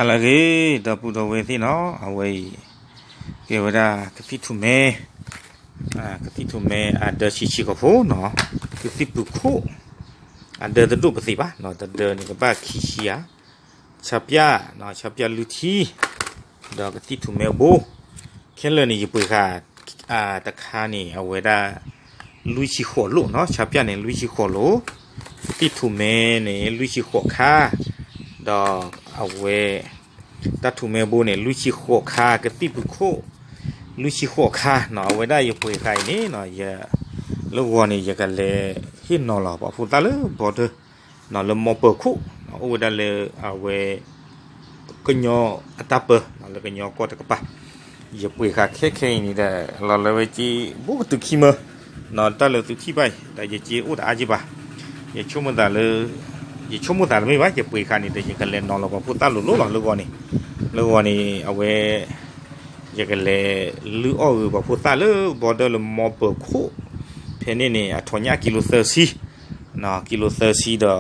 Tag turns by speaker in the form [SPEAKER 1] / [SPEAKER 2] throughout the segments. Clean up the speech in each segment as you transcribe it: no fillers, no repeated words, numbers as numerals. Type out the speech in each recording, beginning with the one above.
[SPEAKER 1] อะไรกี่ดับปูดเอาไว้ที่เนาะเอาไว้เกี่ยวกับกติทุ่มเมกติทุ่มเมเดอร์ชิกับพูเนาะกติปุคุเดอร์ตัวภาษีป่ะเนาะเดอร์นี่ก็บ้าขี้เชียชับยาเนาะชับยาลุทีดอกกติทุ่มเมบูแค่เลยนี่ญี่ปุ่นค่ะตะคานี่เอาไว้ลุยชิโคโลเนาะชับยาเนี่ยลุยชิโคโลกติทุ่มเมเนี่ยลุยชิโคค่ะดอกเอาไว้ตัดถุงเมบูเนี่ยลุยชิโคคากระติบุโคลุยชิโคคาเนาะเอาไว้ได้อยู่ป่วยใครนี่เนาะอย่าลูกวัวนี่อย่ากันเลยหินนอนหรอปะพูดตาเลยบอกเถอะเนาะเลยมอเปิดคู่เนาะเอาไว้ได้เลยเอาไว้ก็ยออัตเปอร์เนาะเลยก็ยอก็ตะกปะอย่าป่วยขาแค่นี่ได้เราเลยไว้จีบุกตุกขี้มือเนาะตาเลยตุกขี้ไปแต่อย่าจีอุดอาจีบะอย่าชุ่มตาเลยอย่าชุ่มตาไม่ไหวอย่าป่วยขานี่แต่อย่ากันเลยนอนเราปะพูดตาลุลุหรอลูกวัวนี่ลูกวัวนี่เอาไว้อยากกันเลยลืออ้อแบบพูดตาเลยบอดเลยมอเปิดคู่เพนนี่ทอนยากิโลเซอร์ซีเนาะกิโลเซอร์ซีเดอ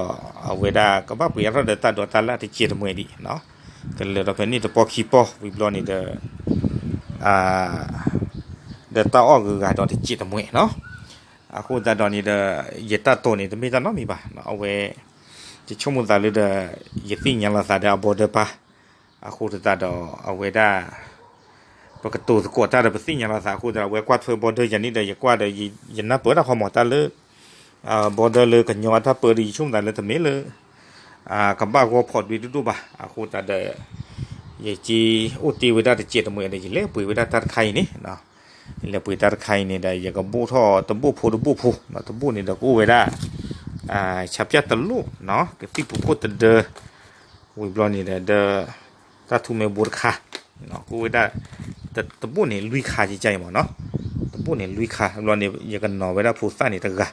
[SPEAKER 1] เอาไว้ได้ก็บ้าเปลี่ยนเราเดินตาดอตาละที่เจียดมวยดีเนาะกันเลยเราเพนนี่ตัวปอคีปอวิบลอนี่เดเดตาอ้อคือการดอที่เจียดมวยเนาะคุณตาดอนี่เดเยตาโตนี่จะไม่ตาน้องมีป่ะเอาไว้จะชมตาเลยเดเยติยังละซาเดาบอเดป่ะคุณตาดอเอาไว้ได้ปกติสกัดตาเดเป็นสิ่งอย่างละสาคูแต่เราเวกวาดเฟอร์บอร์เดอร์อย่างนี้เดย์กวาดเดย์ยันน่าเปิดเราขโมยตาเลยบอร์เดอร์เลยกันยอดถ้าเปิดดีชุ่มตาเลยทำไมเลยกับบ้าก็พอดวิดูดูบ่าคูตาเดย์ยี่จีอุติวิดาเดเจ็ดมือเดย์เลี้ยปุ๋ยวิดาตัดไข่นี่เนาะเลี้ยปุ๋ยตัดไข่นี่เดย์อย่างกับบูท่อตะบูพูตะบูพูเนาะตะบูนี่เดกูวิดาชับยัดตะลุเนาะกับที่ผู้พูดตะเดย์วิบลอนี่เดย์ตาทุ่มเมบุรคาเนาะกูวิดาแต่ตะบุเนี่ยลุยขาใจหมอเนาะตะบุเนี่ยลุยขาเราเนี่ยยังกันเนาะเวลาพูดสั้นนี่ตะกะ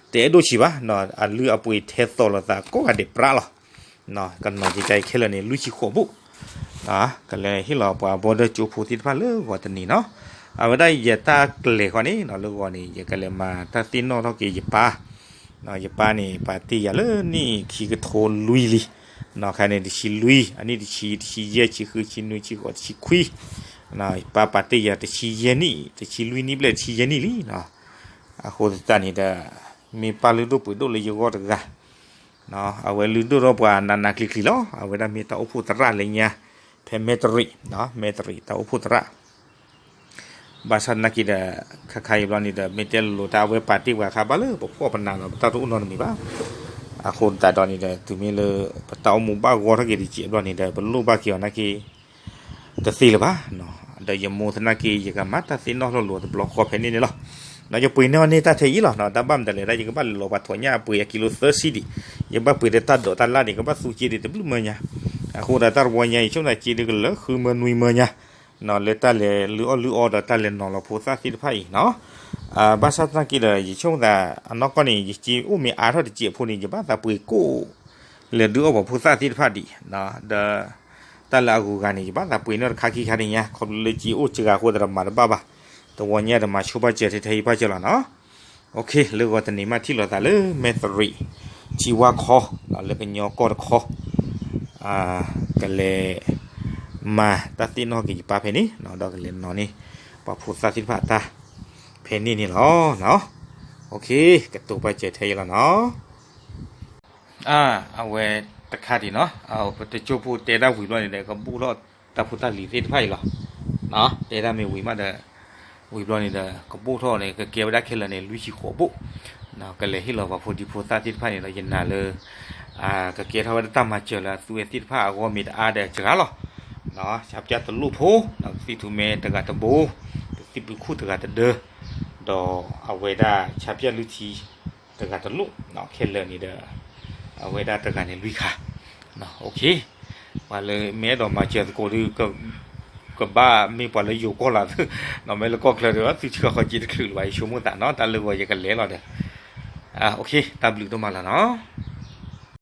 [SPEAKER 1] แต่ดูชิบะเนาะอันลือเอาไปเทสโตแล้วตาก็กระเด็บปลาหรอเนาะกันเนาะใจแค่เลยเนี่ยลุยชิโคบุกันเลยที่เราปะบอดจูพูดที่พาเลือกว่าตนี้เนาะเอาไว้ได้ยาตาเกลี่ยคนนี้เนาะเลือกว่านี่ยากันเลยมาถ้าตีนนอเท่ากี่ยาป้าเนาะยาป้านี่ปาตียาเลยนี่ขี้กระโถนลุยลิเนาะใครเนี่ยดิชิลุยอันนี้ดิชิเย่ชิคือชินุยชิกอดชิคุยนะป้าปาติยาตะชีเยนี่ตะชีลุยนี่เปล่าชีเยนี่ลีนะโคตรตานี่เด้มีปลาลือดูปุ๋ยดูเลยอยู่ก็ตะกะนะเอาไว้ลือดูรอบว่านาคลิกลิล้อเอาไว้ได้มีตาอุพุตระอะไรเงี้ยเพเมตรินะเมตริตาอุพุตระบาสันนักกีฬาใครบ้างนี่เด้เมเจลโลตาเวปาติว่าคาบาเลปพวกปนันเราตาตุนนมีบ้าคนตาดอนนี่เด้ถึงมีเลยปตาอุมุบ้ากอทักเกดิจิบ้านนี่เด้เป็นลูกบ้าเกี่ยวนักกีแต่สิละบ้าเนาะเดี๋ยวยมูธนากีจะกันมาตัดสินนอกหลวงบล็อกคอเพนนี่เนาะเราจะปุยเนี่ยวันนี้ตัดเทียหรอเนาะตาบ้ามแต่เลยได้ยังก็บ้านโลบัตถอยาปุยกิโลเซอร์ซีดียังบ้าปุยเดตัดโดตัดลาดีก็บ้าสูจีดีแต่บลูเมียคู่แต่ตัดวันใหญ่ช่วงไหนจีดีกันเลยคือเมือนุยเมียเนาะเลยตัดเลยหรืออ้อเดตัดเลยนอนเราพูดซาสิไพ่เนาะบ้านสัตว์นักกีฬาช่วงแต่นอกก็นี่จีอุ้มีอาร์ทอดจีพูนี่จะบ้าแต่ปุยกู้เลยดูว่าพูดซาสิไพ่ดีเนาะเดแต่ละกูกันนี่บ้านแต่ปุยเนี่ยขาขี้ขานี่เนี่ยคนเลยจีอุจจาระคนละมาบ้าตัวเนี่ยเดี๋ยวมาชูบาเจที่ไทยบ้าเจริญเนาะโอเคเรื่องว่าตอนนี้มาที่เราแต่เลยเมทรีชีวะคอเราเลยเป็นยอกอดคอกันเลยมาตัดตินนอกี่ป้าเพนี่เนาะดอกกันเลยนอนี่ป้าพูดซาสิพาตาเพนี่นี่เนาะโอเคกับตัวไปเจไทยแล้วเนาะเอาไว้ตะขาดีเนาะเอาไปจูพูเตด้าหุ่ยร้อยนี่ก็บูรอดตาพุทธลีเทศไพ่หรอเนาะเตด้าไม่หุ่ยมาเด้อหุ่ยร้อยนี่เด้อก็บูท่อนี่ก็เกี่ยวได้แค่ละเนี่ยลุยชิโคบุเนาะก็เลยที่เราว่าพูดที่พุทธทิศไพ่นี่เราเย็นนาเลยก็เกี่ยวเท่าว่าตั้มมาเจอละสุเอทิศไพ่ก็มีเด้อจังหรอเนาะชับจัดตะลุโพเนาะสิทุเมตะกะตะโบสิบุคู่ตะกะตะเด้อดอเอาไว้ได้ชับจัดลุทีตะกะตะลุเนาะแค่ละนี่เด้อเอาไว้ได้ตะกะเนี่ยลุยค่ะเนาะโอเคว่าเลยแม้ดอกมาเจอโกดูก็บ้ามีปอเลยอยู่ก็ละเนาะไม่แล้วก็เคยว่าสิเชื่อเขาจิตคือไว้ชั่วโมงแต่เนาะแต่เลยว่าอย่างกันเละเราเด้อโอเคตามลึกตัวมาแล้วเนาะ